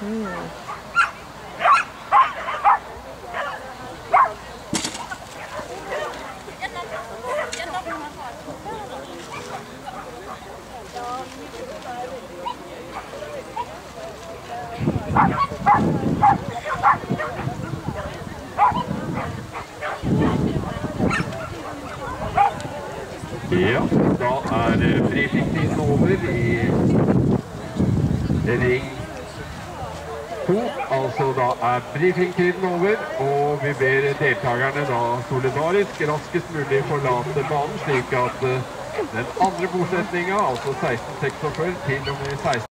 Ja, da briefingstiden over i ring 2. Altså da briefingtiden over, og vi ber deltakerne da solidarisk raskest mulig forlate banen, slik at den andre bordsetningen, altså 1646 til og med 16